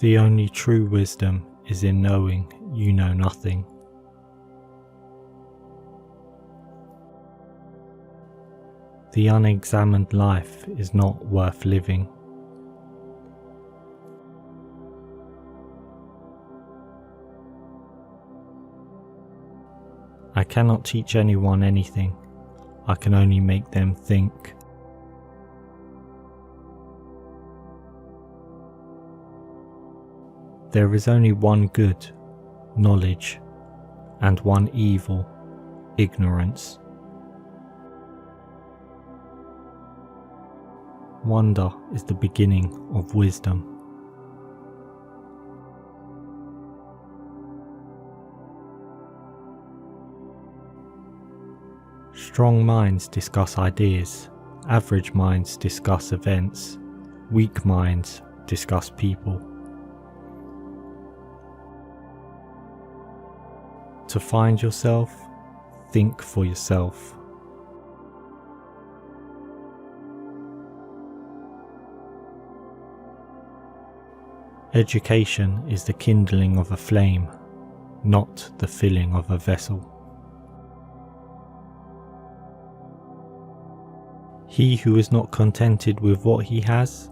The only true wisdom is in knowing you know nothing. The unexamined life is not worth living. I cannot teach anyone anything. I can only make them think. There is only one good, knowledge, and one evil, ignorance. Wonder is the beginning of wisdom. Strong minds discuss ideas, average minds discuss events, weak minds discuss people. To find yourself, think for yourself. Education is the kindling of a flame, not the filling of a vessel. He who is not contented with what he has,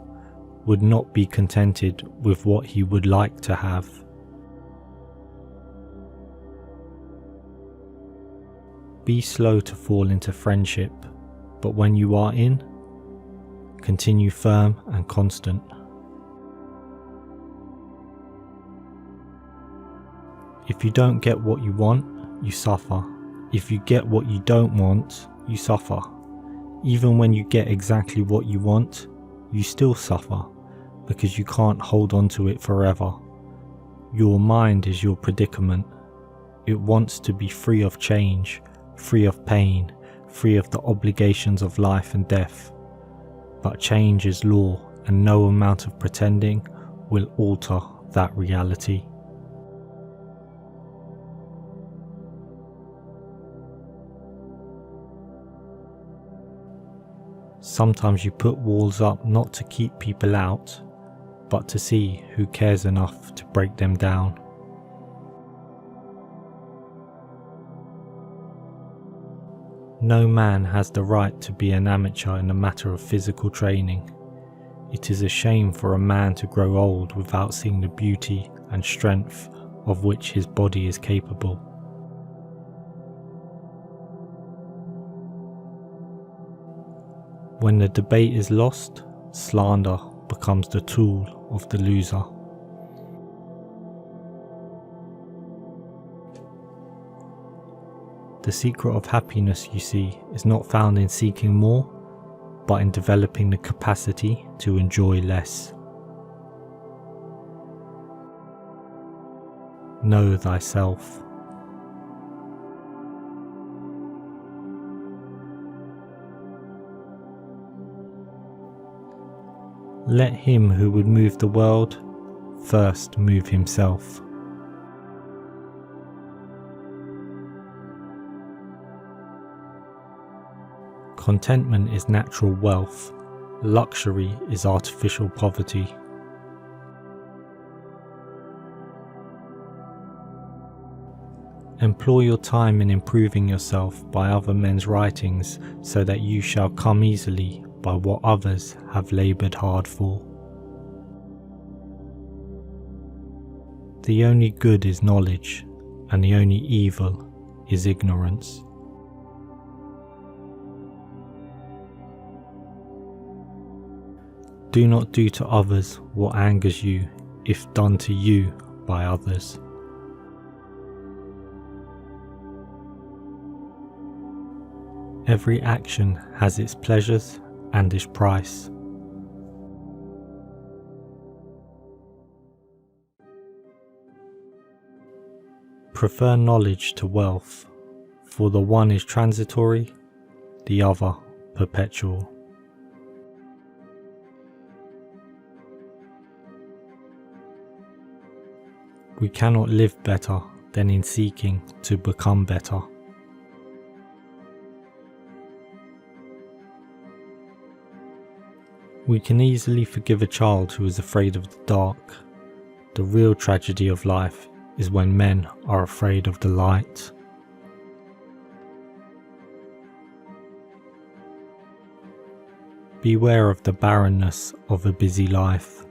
would not be contented with what he would like to have. Be slow to fall into friendship, but when you are in, continue firm and constant. If you don't get what you want, you suffer. If you get what you don't want, you suffer. Even when you get exactly what you want, you still suffer, because you can't hold on to it forever. Your mind is your predicament. It wants to be free of change, free of pain, free of the obligations of life and death. But change is law, and no amount of pretending will alter that reality. Sometimes you put walls up not to keep people out, but to see who cares enough to break them down. No man has the right to be an amateur in the matter of physical training. It is a shame for a man to grow old without seeing the beauty and strength of which his body is capable. When the debate is lost, slander becomes the tool of the loser. The secret of happiness, you see, is not found in seeking more, but in developing the capacity to enjoy less. Know thyself. Let him who would move the world first move himself. Contentment is natural wealth. Luxury is artificial poverty. Employ your time in improving yourself by other men's writings, so that you shall come easily by what others have laboured hard for. The only good is knowledge, and the only evil is ignorance. Do not do to others what angers you, if done to you by others. Every action has its pleasures and its price. Prefer knowledge to wealth, for the one is transitory, the other perpetual. We cannot live better than in seeking to become better. We can easily forgive a child who is afraid of the dark, The real tragedy of life is when men are afraid of the light. Beware of the barrenness of a busy life.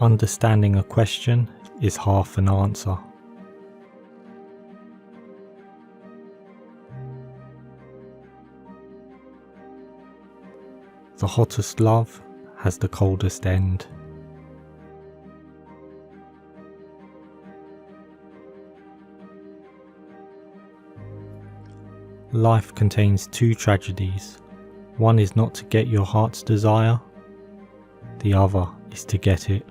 Understanding a question is half an answer. The hottest love has the coldest end. Life contains two tragedies. One is not to get your heart's desire, the other is to get it.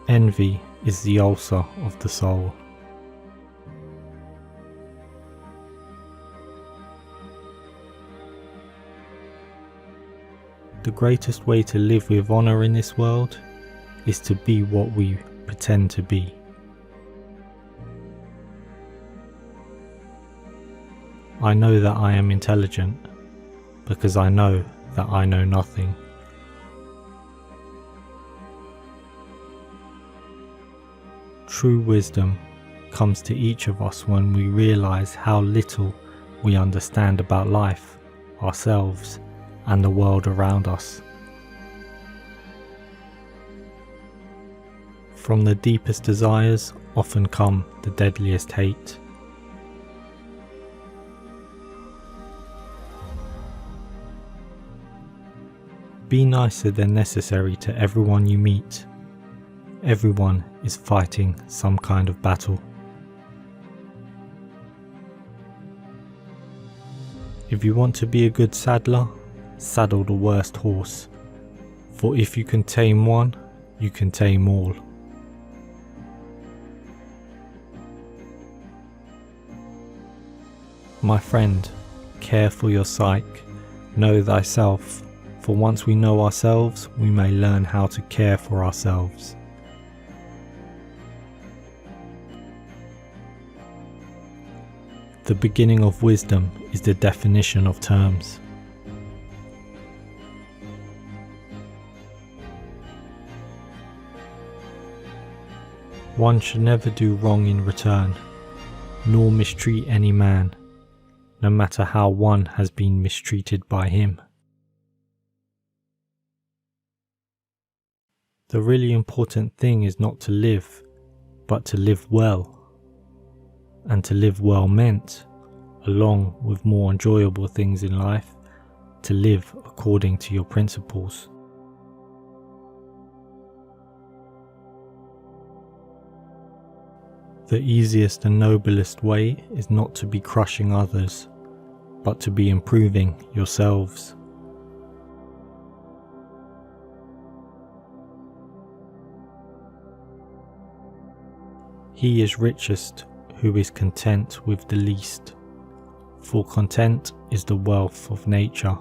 Envy is the ulcer of the soul. The greatest way to live with honour in this world is to be what we pretend to be. I know that I am intelligent because I know that I know nothing. True wisdom comes to each of us when we realise how little we understand about life, ourselves, and the world around us. From the deepest desires often come the deadliest hate. Be nicer than necessary to everyone you meet. Everyone is fighting some kind of battle. If you want to be a good saddler, saddle the worst horse, for if you can tame one, you can tame all. My friend, care for your psyche, know thyself, for once we know ourselves, we may learn how to care for ourselves. The beginning of wisdom is the definition of terms. One should never do wrong in return, nor mistreat any man, no matter how one has been mistreated by him. The really important thing is not to live, but to live well. And to live well meant, along with more enjoyable things in life, to live according to your principles. The easiest and noblest way is not to be crushing others, but to be improving yourselves. He is richest who is content with the least, for content is the wealth of nature.